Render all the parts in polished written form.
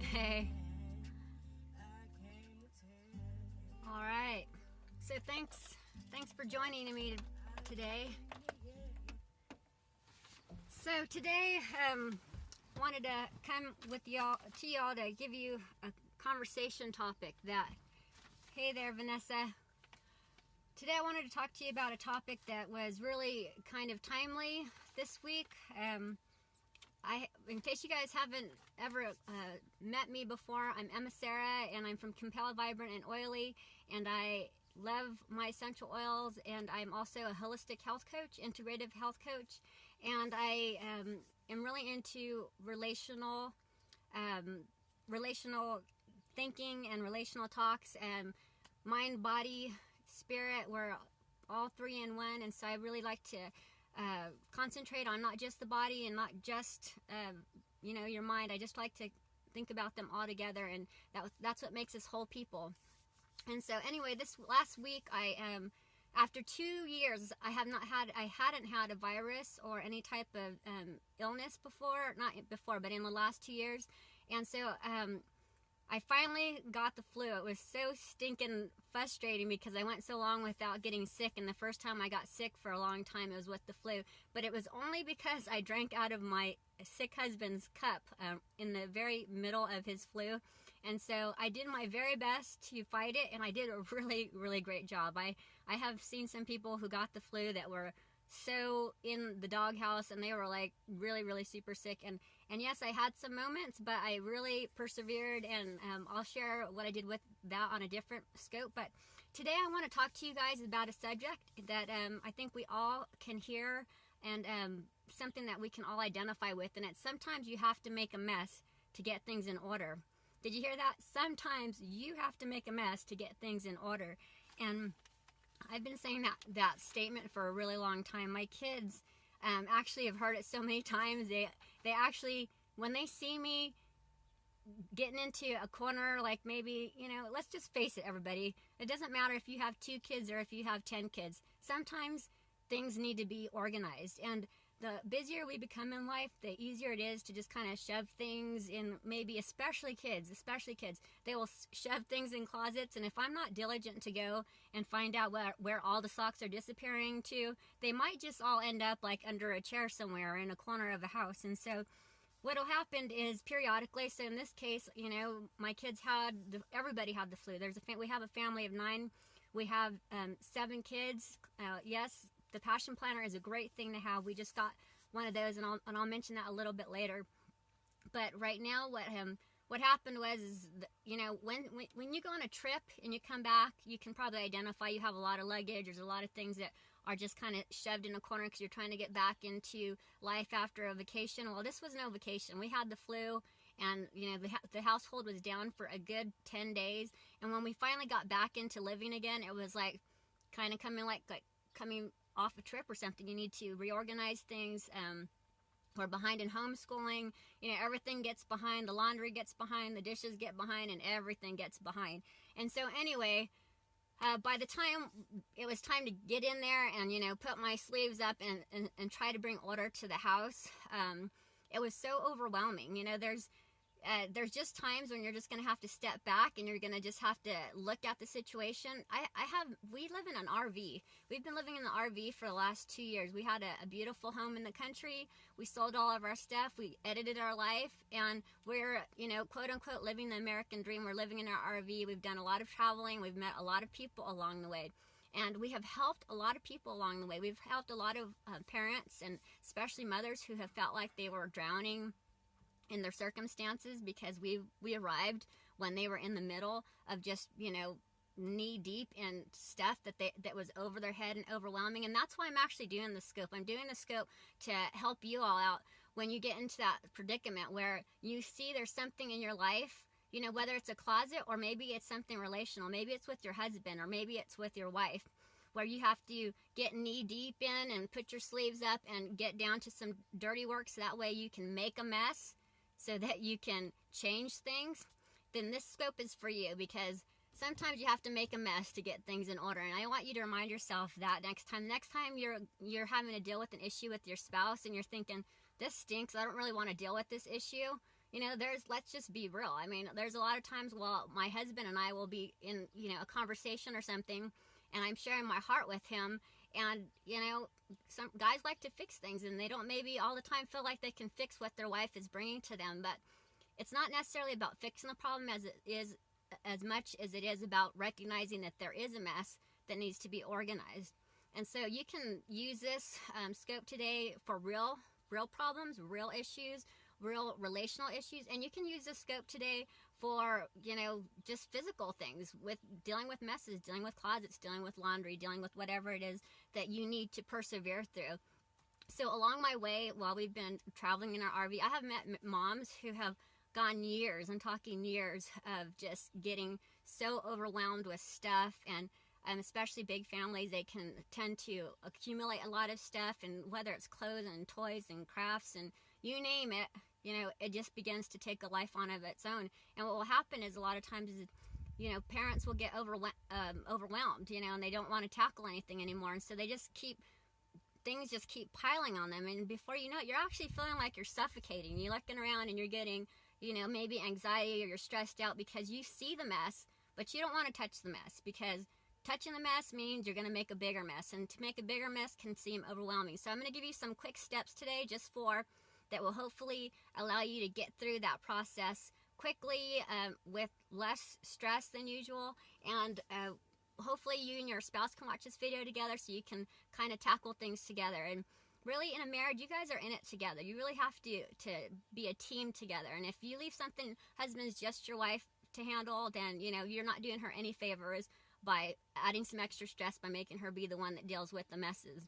Hey. All right. So thanks for joining me today. So today, wanted to come with y'all to give you a conversation topic that. Hey there, Vanessa. Today I wanted to talk to you about a topic that was really kind of timely this week. In case you guys haven't ever met me before, I'm EmmaSara, and I'm from Compelled, Vibrant, and Oily, and I love my essential oils, and I'm also a holistic health coach, integrative health coach, and I am really into relational thinking and relational talks, and mind, body, spirit. We're all three in one, and so I really like to concentrate on not just the body and not just your mind. I just like to think about them all together, and that's what makes us whole people. And so anyway, this last week, I after 2 years, I hadn't had a virus or any type of illness before, not before, but in the last 2 years. And so I finally got the flu. It was so stinking frustrating because I went so long without getting sick, and the first time I got sick for a long time, it was with the flu. But it was only because I drank out of my sick husband's cup in the very middle of his flu. And so I did my very best to fight it, and I did a really, really great job. I have seen some people who got the flu that were so in the doghouse, and they were like really, really super sick. And yes, I had some moments, but I really persevered, and I'll share what I did with that on a different scope. But today I want to talk to you guys about a subject that I think we all can hear, and something that we can all identify with, and it's sometimes you have to make a mess to get things in order. Did you hear that? Sometimes you have to make a mess to get things in order. And I've been saying that statement for a really long time. My kids actually have heard it so many times. They actually, when they see me getting into a corner, like maybe, let's just face it, everybody. It doesn't matter if you have 2 kids or if you have 10 kids. Sometimes things need to be organized. And the busier we become in life, the easier it is to just kind of shove things in, maybe especially kids. They will shove things in closets, and if I'm not diligent to go and find out where all the socks are disappearing to, they might just all end up like under a chair somewhere or in a corner of a house. And so what will happen is periodically, so in this case, my kids everybody had the flu. We have a family of 9. We have 7 kids. Yes, the Passion Planner is a great thing to have. We just got one of those, and I'll mention that a little bit later. But right now, what happened was, when you go on a trip and you come back, you can probably identify you have a lot of luggage. There's a lot of things that are just kind of shoved in a corner because you're trying to get back into life after a vacation. Well, this was no vacation. We had the flu, and the household was down for a good 10 days. And when we finally got back into living again, it was like kind of coming off a trip or something. You need to reorganize things. We're behind in homeschooling. Everything gets behind. The laundry gets behind. The dishes get behind, and everything gets behind. And so anyway, by the time it was time to get in there and put my sleeves up and try to bring order to the house, it was so overwhelming. There's just times when you're just going to have to step back, and you're going to just have to look at the situation. We live in an RV. We've been living in the RV for the last 2 years. We had a beautiful home in the country. We sold all of our stuff. We edited our life, and we're, quote unquote, living the American dream. We're living in our RV. We've done a lot of traveling. We've met a lot of people along the way. And we have helped a lot of people along the way. We've helped a lot of parents, and especially mothers who have felt like they were drowning in their circumstances because we arrived when they were in the middle of just knee deep in stuff that was over their head and overwhelming. And that's why I'm actually doing the scope. I'm doing the scope to help you all out when you get into that predicament where you see there's something in your life, whether it's a closet or maybe it's something relational. Maybe it's with your husband, or maybe it's with your wife, where you have to get knee deep in and put your sleeves up and get down to some dirty work so that way you can make a mess so that you can change things. Then this scope is for you, because sometimes you have to make a mess to get things in order. And I want you to remind yourself that next time you're having to deal with an issue with your spouse and you're thinking, this stinks, I don't really want to deal with this issue. let's just be real. I mean, there's a lot of times, well, my husband and I will be in, a conversation or something, and I'm sharing my heart with him, and, some guys like to fix things, and they don't maybe all the time feel like they can fix what their wife is bringing to them, but it's not necessarily about fixing the problem as much as it is about recognizing that there is a mess that needs to be organized. And so you can use this scope today for real problems, real issues, real relational issues, and you can use this scope today for, just physical things, with dealing with messes, dealing with closets, dealing with laundry, dealing with whatever it is that you need to persevere through. So along my way, while we've been traveling in our RV, I have met moms who have gone years, I'm talking years, of just getting so overwhelmed with stuff, and especially big families, they can tend to accumulate a lot of stuff, and whether it's clothes and toys and crafts and you name it, it just begins to take a life on of its own. And what will happen is a lot of times is, parents will get overwhelmed, and they don't want to tackle anything anymore, and so things just keep piling on them, and before you know it, you're actually feeling like you're suffocating. You're looking around and you're getting, maybe anxiety, or you're stressed out because you see the mess, but you don't want to touch the mess, because touching the mess means you're going to make a bigger mess, and to make a bigger mess can seem overwhelming. So I'm going to give you some quick steps today that will hopefully allow you to get through that process quickly, with less stress than usual, and hopefully you and your spouse can watch this video together so you can kind of tackle things together. And really, in a marriage, you guys are in it together. You really have to be a team together, and if you leave something, husband's just your wife to handle, then you're not doing her any favors by adding some extra stress by making her be the one that deals with the messes.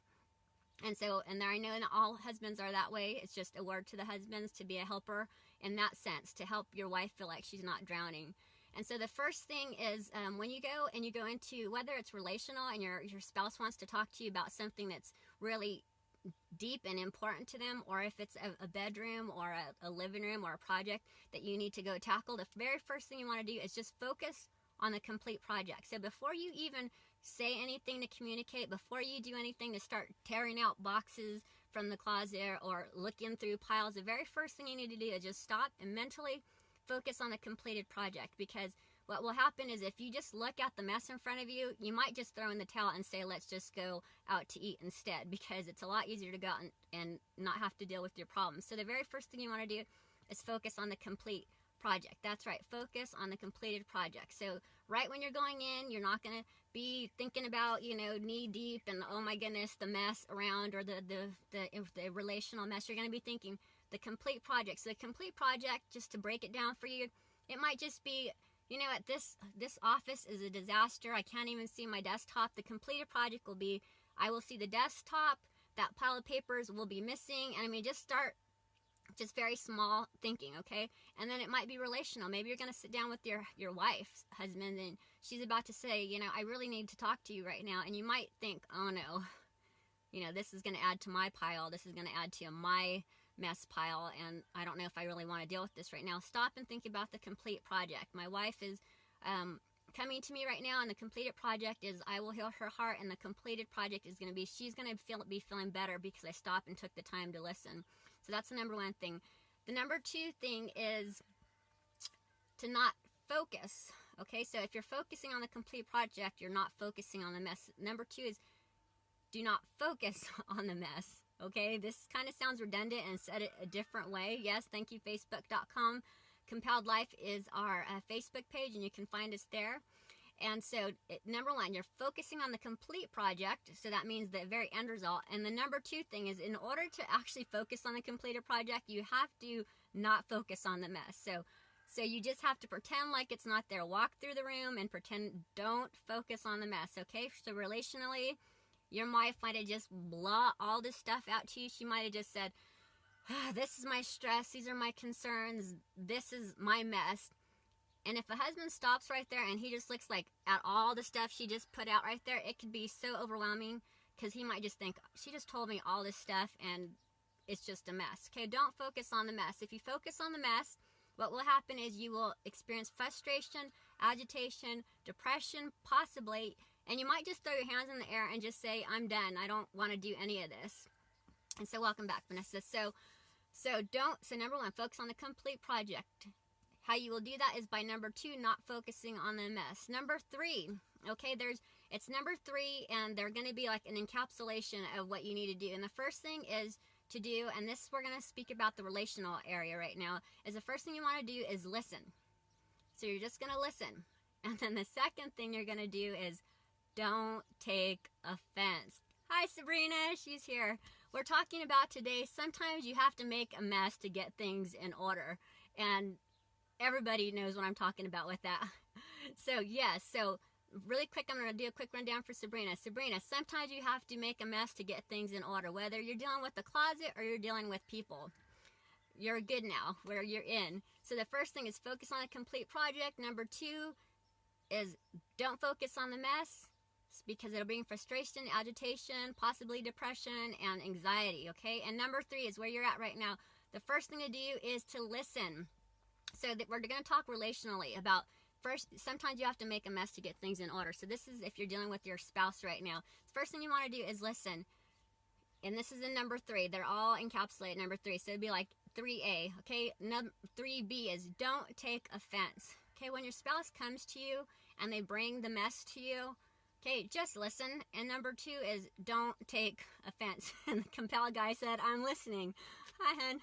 And there, I know not all husbands are that way. It's just a word to the husbands to be a helper in that sense, to help your wife feel like she's not drowning. And so the first thing is, when you go into, whether it's relational and your spouse wants to talk to you about something that's really deep and important to them, or if it's a bedroom or a living room or a project that you need to go tackle, the very first thing you want to do is just focus on the complete project. So before you even say anything to communicate, before you do anything to start tearing out boxes from the closet or looking through piles, the very first thing you need to do is just stop and mentally focus on the completed project. Because what will happen is, if you just look at the mess in front of you, you might just throw in the towel and say, let's just go out to eat instead, because it's a lot easier to go out and not have to deal with your problems. So the very first thing you want to do is focus on the complete project. That's right, focus on the completed project. So right when you're going in, you're not going to be thinking about, knee deep and, oh my goodness, the mess around, or the relational mess. You're going to be thinking the complete project. So the complete project, just to break it down for you, it might just be, at this office is a disaster. I can't even see my desktop. The completed project will be, I will see the desktop, that pile of papers will be missing, and just start just very small thinking, okay? And then it might be relational. Maybe you're going to sit down with your wife's husband, and she's about to say, I really need to talk to you right now. And you might think, oh no, this is going to add to my pile. This is going to add to my mess pile, and I don't know if I really want to deal with this right now. Stop and think about the complete project. My wife is coming to me right now, and the completed project is, I will heal her heart, and the completed project is going to be, she's going to be feeling better because I stopped and took the time to listen. So that's the number one thing. The number two thing is to not focus, okay? So if you're focusing on the complete project, you're not focusing on the mess. Number two is, do not focus on the mess, okay? This kind of sounds redundant and said it a different way. Yes, thank you, Facebook.com. Compelled Life is our Facebook page, and you can find us there. And so, number one, you're focusing on the complete project, so that means the very end result. And the number two thing is, in order to actually focus on the completed project, you have to not focus on the mess. So you just have to pretend like it's not there. Walk through the room and pretend, don't focus on the mess, okay? So relationally, your wife might have just blah all this stuff out to you. She might have just said, this is my stress, these are my concerns, this is my mess. And if a husband stops right there and he just looks like at all the stuff she just put out right there, it could be so overwhelming, because he might just think, she just told me all this stuff and it's just a mess. Okay, don't focus on the mess. If you focus on the mess, what will happen is you will experience frustration, agitation, depression, possibly, and you might just throw your hands in the air and just say, I'm done. I don't want to do any of this. And so welcome back, Vanessa. So number one, focus on the complete project. How you will do that is by number two, not focusing on the mess. Number three, okay, it's number three, and they're going to be like an encapsulation of what you need to do. And the first thing is to do, and this we're going to speak about the relational area right now, is the first thing you want to do is listen. So you're just going to listen. And then the second thing you're going to do is don't take offense. Hi, Sabrina. She's here. We're talking about today, sometimes you have to make a mess to get things in order. And everybody knows what I'm talking about with that. So, yes. So, really quick, I'm going to do a quick rundown for Sabrina. Sabrina, sometimes you have to make a mess to get things in order, whether you're dealing with the closet or you're dealing with people. You're good now, where you're in. So, the first thing is focus on a complete project. Number two is don't focus on the mess, because it'll bring frustration, agitation, possibly depression, and anxiety, okay? And number three is where you're at right now. The first thing to do is to listen. So that we're going to talk relationally about, first, sometimes you have to make a mess to get things in order. So this is if you're dealing with your spouse right now. The first thing you want to do is listen. And this is in number three. They're all encapsulated number three. So it'd be like 3A, okay? 3B is don't take offense. Okay, when your spouse comes to you and they bring the mess to you, okay, just listen. And number two is don't take offense. And the Compelled guy said, I'm listening. Hi, hun.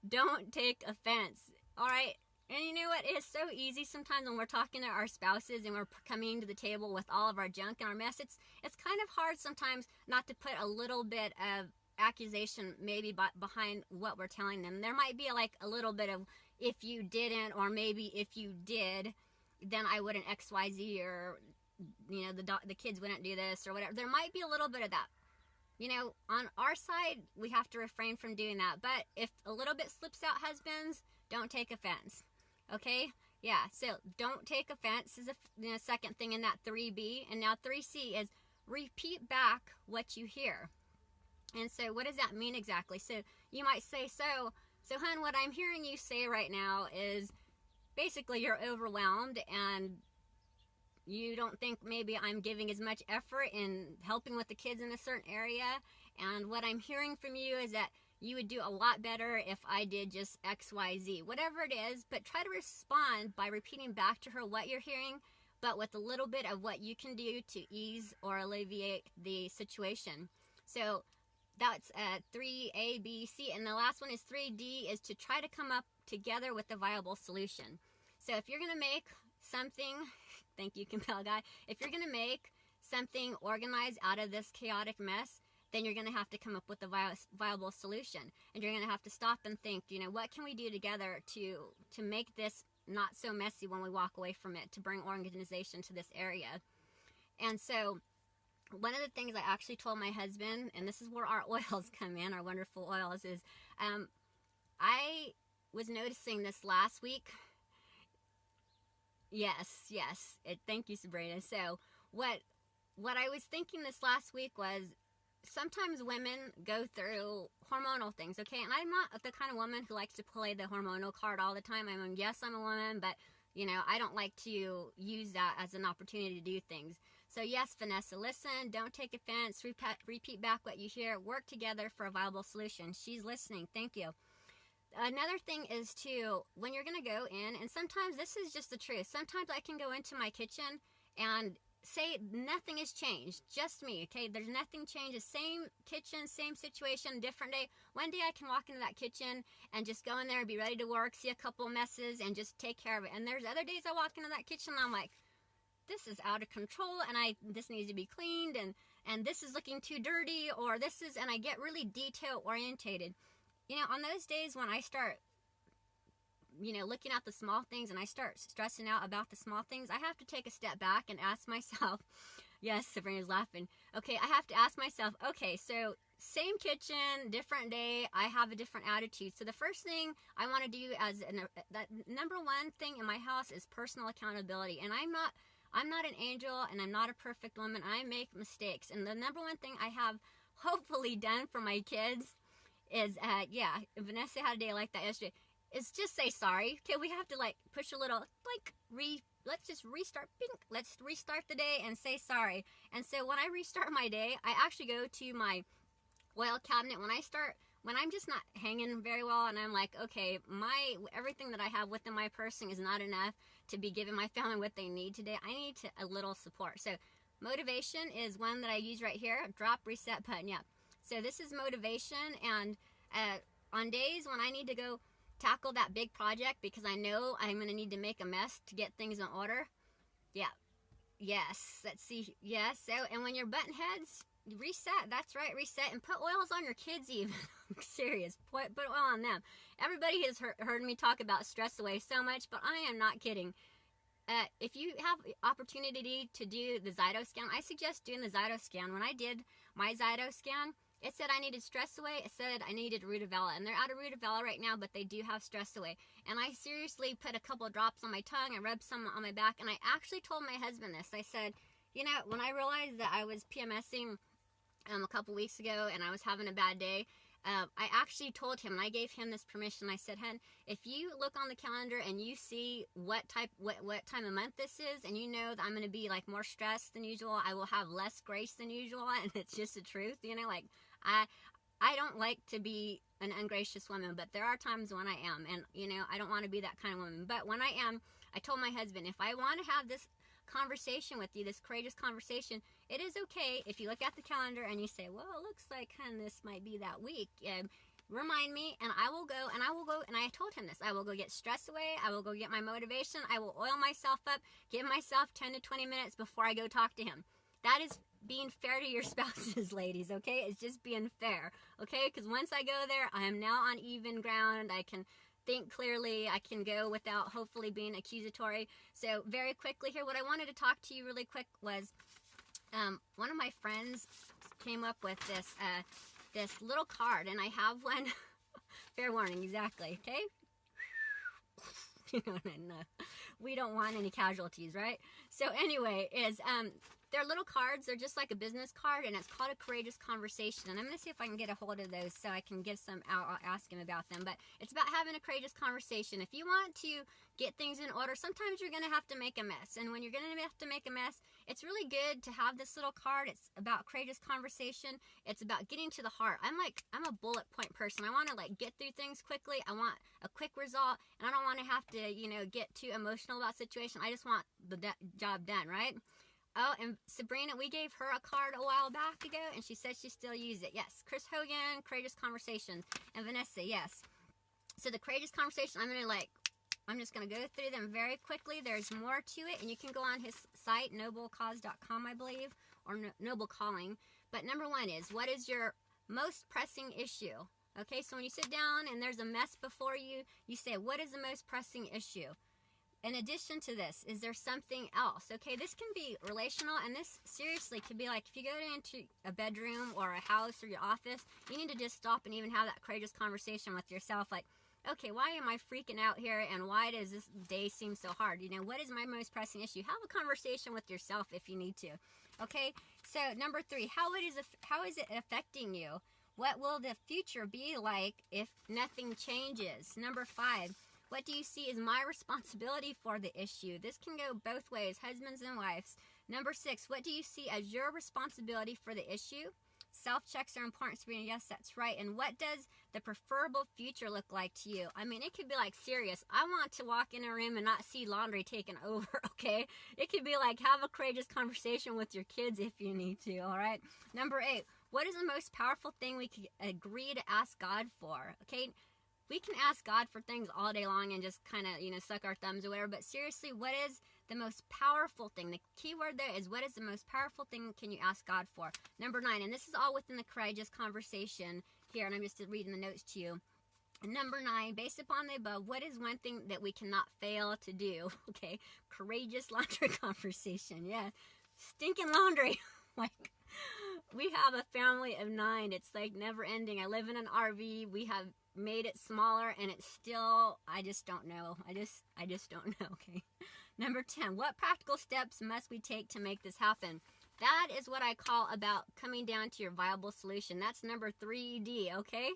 Don't take offense. All right. And you know what? It is so easy sometimes when we're talking to our spouses and we're coming to the table with all of our junk and our mess. It's kind of hard sometimes not to put a little bit of accusation maybe behind what we're telling them. There might be like a little bit of if you didn't, or maybe if you did, then I wouldn't XYZ, or you know, the kids wouldn't do this or whatever. There might be a little bit of that. You know, on our side, we have to refrain from doing that. But if a little bit slips out, husbands, don't take offense. Okay? Yeah, so don't take offense is the second thing in that 3B. And now 3C is repeat back what you hear. And so what does that mean exactly? So you might say, so hun, what I'm hearing you say right now is basically you're overwhelmed and you don't think maybe I'm giving as much effort in helping with the kids in a certain area. And what I'm hearing from you is that you would do a lot better if I did just X, Y, Z. Whatever it is, but try to respond by repeating back to her what you're hearing, but with a little bit of what you can do to ease or alleviate the situation. So that's 3A, B, C. And the last one is 3D, is to try to come up together with a viable solution. So if you're going to make something, thank you, Compelled guy. If you're going to make something organized out of this chaotic mess, then you're going to have to come up with a viable solution. And you're going to have to stop and think, you know, what can we do together to make this not so messy when we walk away from it, to bring organization to this area. And so one of the things I actually told my husband, and this is where our oils come in, our wonderful oils, is I was noticing this last week. Yes. Thank you, Sabrina. So what I was thinking this last week was, sometimes women go through hormonal things, okay? And I'm not the kind of woman who likes to play the hormonal card all the time. I mean, yes, I'm a woman, but, you know, I don't like to use that as an opportunity to do things. So, yes, Vanessa, listen, don't take offense, repeat back what you hear, work together for a viable solution. She's listening. Thank you. Another thing is, too, when you're going to go in, and sometimes this is just the truth. Sometimes I can go into my kitchen and say nothing has changed, just me, okay? There's nothing changed. Same kitchen, same situation, different day. One day I can walk into that kitchen and just go in there and be ready to work, see a couple of messes, and just take care of it. And there's other days I walk into that kitchen and I'm like, this is out of control, and this needs to be cleaned, and this is looking too dirty, or this is, and I get really detail orientated. You know, on those days when I start, you know, looking at the small things and I start stressing out about the small things, I have to take a step back and ask myself, yes, Sabrina's laughing. Okay, I have to ask myself, okay, so same kitchen, different day, I have a different attitude. So the first thing I want to do that number one thing in my house is personal accountability. And I'm not an angel, and I'm not a perfect woman. I make mistakes. And the number one thing I have hopefully done for my kids is, Vanessa had a day like that yesterday, is just say sorry. Okay, we have to like push a little, like let's just restart. Let's restart the day and say sorry. And so when I restart my day, I actually go to my oil cabinet. When I start when I'm just not hanging very well, and I'm like, okay, everything that I have within my person is not enough to be giving my family what they need today. I need a little support. So motivation is one that I use right here. Drop, reset button. Yeah. So this is motivation, and on days when I need to go tackle that big project because I know I'm going to need to make a mess to get things in order. Yeah. Yes. Let's see. Yes. So, and when you're button heads, reset. That's right. Reset, and put oils on your kids even. I'm serious. Put oil on them. Everybody has heard me talk about stress away so much, but I am not kidding. If you have opportunity to do the Zyto scan, I suggest doing the Zyto scan. When I did my Zyto scan, it said I needed stress away. It said I needed Rudavella, and they're out of Rudavella right now, but they do have stress away. And I seriously put a couple of drops on my tongue. I rubbed some on my back, and I actually told my husband this. I said, you know, when I realized that I was PMSing a couple weeks ago and I was having a bad day, I actually told him, and I gave him this permission. I said, "Hun, if you look on the calendar and you see what time of month this is, and you know that I'm going to be like more stressed than usual, I will have less grace than usual." And it's just the truth, you know. Like I don't like to be an ungracious woman, but there are times when I am, and you know, I don't want to be that kind of woman. But when I am, I told my husband, if I want to have this conversation with you, this courageous conversation, it is okay if you look at the calendar and you say, well, it looks like this might be that week. Remind me, and I will go, and I told him this, I will go get stress away, I will go get my motivation, I will oil myself up, give myself 10 to 20 minutes before I go talk to him. That is being fair to your spouses, ladies, okay? It's just being fair, okay? Because once I go there, I am now on even ground. I can think clearly. I can go without hopefully being accusatory. So very quickly here, what I wanted to talk to you really quick was one of my friends came up with this little card, and I have one. Fair warning, exactly, okay? You know, we don't want any casualties, right? So anyway, they're little cards. They're just like a business card, and it's called a courageous conversation. And I'm going to see if I can get a hold of those so I can give some out. I'll ask him about them. But it's about having a courageous conversation. If you want to get things in order, sometimes you're going to have to make a mess. And when you're going to have to make a mess, it's really good to have this little card. It's about courageous conversation. It's about getting to the heart. I'm a bullet point person. I want to like get through things quickly. I want a quick result, and I don't want to have to, you know, get too emotional about the situation. I just want the job done, right? Oh, and Sabrina, we gave her a card a while back ago, and she said she still uses it. Yes. Chris Hogan, Courageous Conversations. And Vanessa, yes. So the Courageous Conversation, I'm just going to go through them very quickly. There's more to it, and you can go on his site, noblecause.com, I believe, or Noble Calling. But number one is, what is your most pressing issue? Okay, so when you sit down and there's a mess before you, you say, what is the most pressing issue? In addition to this, is there something else? Okay, this can be relational, and this seriously could be like if you go into a bedroom or a house or your office, you need to just stop and even have that courageous conversation with yourself. Like, okay, why am I freaking out here, and why does this day seem so hard? You know, what is my most pressing issue? Have a conversation with yourself if you need to. Okay, so number three, how is it affecting you? What will the future be like if nothing changes? Number five, what do you see as my responsibility for the issue? This can go both ways, husbands and wives. Number six, what do you see as your responsibility for the issue? Self-checks are important, Sabrina. Yes, that's right. And what does the preferable future look like to you? I mean, it could be like serious. I want to walk in a room and not see laundry taken over, okay? It could be like have a courageous conversation with your kids if you need to, all right? Number eight, what is the most powerful thing we could agree to ask God for, okay? We can ask God for things all day long and just kind of, you know, suck our thumbs or whatever. But seriously, what is the most powerful thing? The key word there is, what is the most powerful thing can you ask God for? Number nine, and this is all within the courageous conversation here, and I'm just reading the notes to you. And number nine, based upon the above, what is one thing that we cannot fail to do? Okay, courageous laundry conversation. Yeah, stinking laundry. Like, we have a family of 9. It's like never ending. I live in an RV. We have made it smaller, and it's still, I just don't know. I just don't know, okay? Number 10, what practical steps must we take to make this happen? That is what I call about coming down to your viable solution. That's number 3D, okay?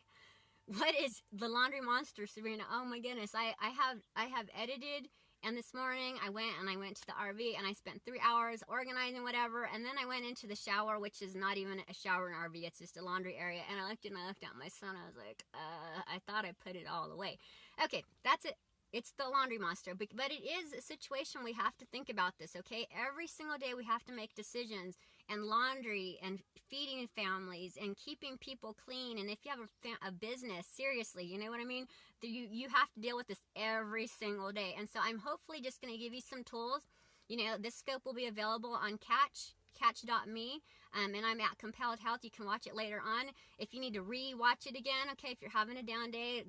What is the laundry monster, Sabrina? Oh my goodness, I have edited And this morning I went to the RV and I spent 3 hours organizing whatever, and then I went into the shower, which is not even a shower in an RV, it's just a laundry area, and I looked at my son. I was like, I thought I put it all away. Okay, that's it. It's the laundry monster, but it is a situation we have to think about this, okay? Every single day we have to make decisions, and laundry and feeding families and keeping people clean. And if you have a business, seriously, you know what I mean? You have to deal with this every single day. And so I'm hopefully just going to give you some tools. You know, this scope will be available on catch.me, and I'm at Compelled Health. You can watch it later on. If you need to re-watch it again, okay, if you're having a down day,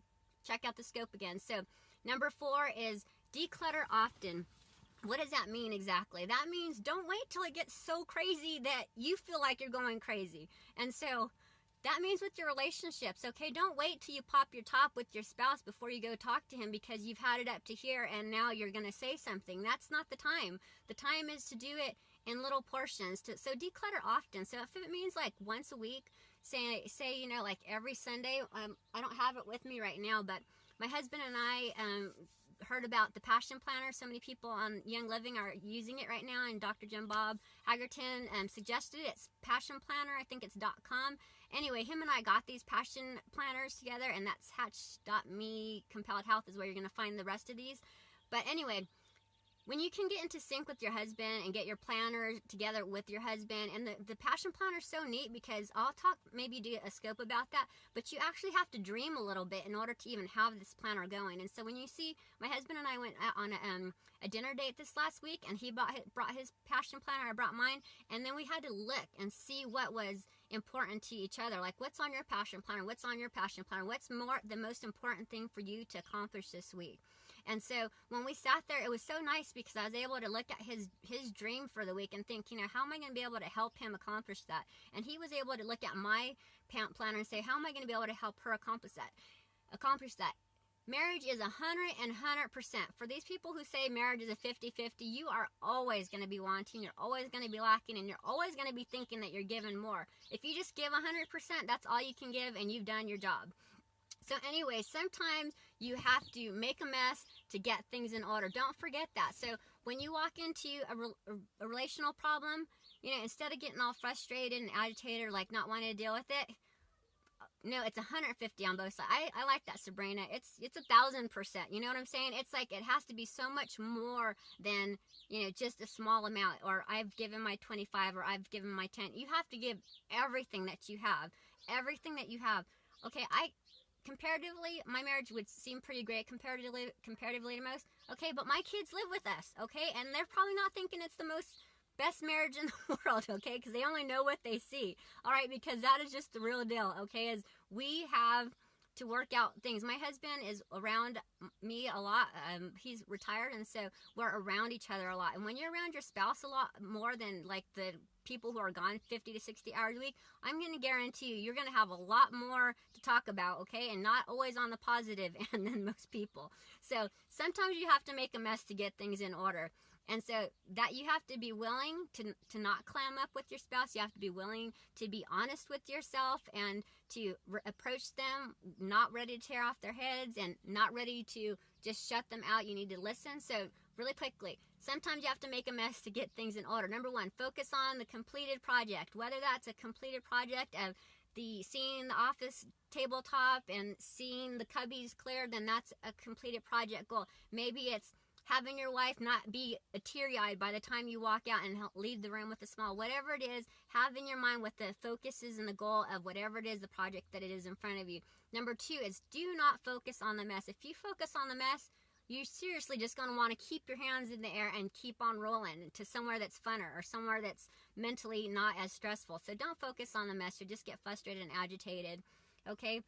check out the scope again. So number 4 is declutter often. What does that mean exactly? That means don't wait till it gets so crazy that you feel like you're going crazy. And so that means with your relationships, okay? Don't wait till you pop your top with your spouse before you go talk to him because you've had it up to here and now you're going to say something. That's not the time. The time is to do it in little portions. So declutter often. So if it means like once a week, say you know, like every Sunday, I don't have it with me right now, but my husband and I heard about the Passion Planner. So many people on Young Living are using it right now, and Dr. Jim Bob Hagerton suggested it. It's Passion Planner, I think it's .com. Anyway, him and I got these Passion Planners together, and that's hatch.me. Compelled Health is where you're going to find the rest of these. But anyway, when you can get into sync with your husband and get your planner together with your husband, and the Passion Planner is so neat because I'll maybe do a scope about that, but you actually have to dream a little bit in order to even have this planner going. And so when you see, my husband and I went out on a dinner date this last week, and he brought his Passion Planner, I brought mine, and then we had to look and see what was important to each other. Like, what's on your Passion Planner? What's on your Passion Planner? What's the most important thing for you to accomplish this week? And so when we sat there, it was so nice because I was able to look at his dream for the week and think, you know, how am I going to be able to help him accomplish that? And he was able to look at my planner and say, how am I going to be able to help her accomplish that? Marriage is 100%. For these people who say marriage is a 50-50, you are always going to be wanting, you're always going to be lacking, and you're always going to be thinking that you're giving more. If you just give 100%, that's all you can give, and you've done your job. So anyway, sometimes you have to make a mess to get things in order. Don't forget that. So when you walk into a relational problem, you know, instead of getting all frustrated and agitated or like not wanting to deal with it, no, it's 150 on both sides. I like that, Sabrina. It's 1,000%. You know what I'm saying? It's like it has to be so much more than, you know, just a small amount, or I've given my 25 or I've given my 10. You have to give everything that you have. Everything that you have. Okay, comparatively, my marriage would seem pretty great comparatively to most. Okay, but my kids live with us, okay? And they're probably not thinking it's the best marriage in the world, okay? Because they only know what they see, all right? Because that is just the real deal, okay? Is we have to work out things. My husband is around me a lot. He's retired, and so we're around each other a lot. And when you're around your spouse a lot more than like the people who are gone 50 to 60 hours a week, I'm going to guarantee you're going to have a lot more to talk about, okay? And not always on the positive end than most people. So sometimes you have to make a mess to get things in order. And so that you have to be willing to not clam up with your spouse. You have to be willing to be honest with yourself and to approach them not ready to tear off their heads and not ready to just shut them out. You need to listen. So really quickly, sometimes you have to make a mess to get things in order. Number 1, focus on the completed project. Whether that's a completed project of seeing the office tabletop and seeing the cubbies cleared, then that's a completed project goal. Maybe it's having your wife not be teary-eyed by the time you walk out and leave the room with a smile. Whatever it is, have in your mind what the focus is and the goal of whatever it is, the project that it is in front of you. Number 2 is do not focus on the mess. If you focus on the mess, you're seriously just going to want to keep your hands in the air and keep on rolling to somewhere that's funner or somewhere that's mentally not as stressful. So don't focus on the mess. You'll just get frustrated and agitated, okay?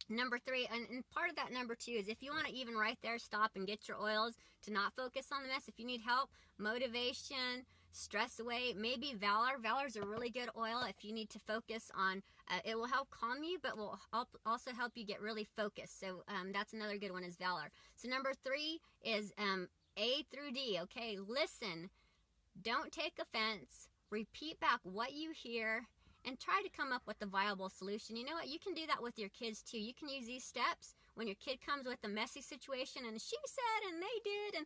Number 3, and part of that number 2 is if you want to even right there stop and get your oils to not focus on the mess. If you need help, motivation, stress away, maybe Valor. Valor's a really good oil if you need to focus on, it will help calm you, but will also help you get really focused. So that's another good one is Valor. So number 3 is A through D, okay? Listen, don't take offense, repeat back what you hear, and try to come up with a viable solution. You know what? You can do that with your kids too. You can use these steps when your kid comes with a messy situation and she said and they did and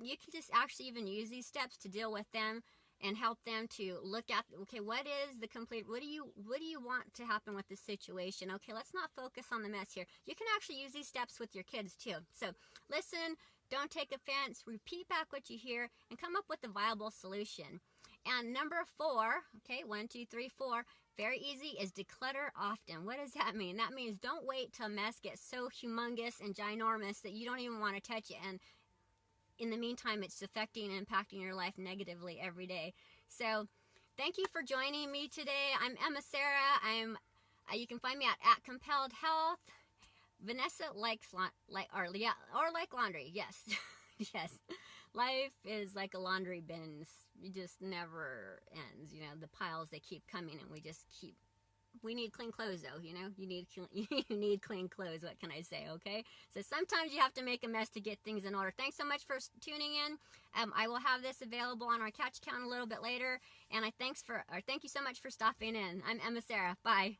you can just actually even use these steps to deal with them and help them to look at, okay, what is the complete, what do you want to happen with this situation? Okay, let's not focus on the mess here. You can actually use these steps with your kids too. So listen, don't take offense, repeat back what you hear, and come up with a viable solution. And number 4, okay, 1, 2, 3, 4, very easy, is declutter often. What does that mean? That means don't wait till a mess gets so humongous and ginormous that you don't even want to touch it. And in the meantime, it's affecting and impacting your life negatively every day. So thank you for joining me today. I'm EmmaSara. You can find me at Compelled Health. Vanessa likes like laundry. Yes. Yes. Life is like a laundry bin. It just never ends. You know, the piles, they keep coming, and we need clean clothes though, you know? You need clean clothes, what can I say, okay? So sometimes you have to make a mess to get things in order. Thanks so much for tuning in. I will have this available on our catch count a little bit later, and thank you so much for stopping in. I'm EmmaSara. Bye.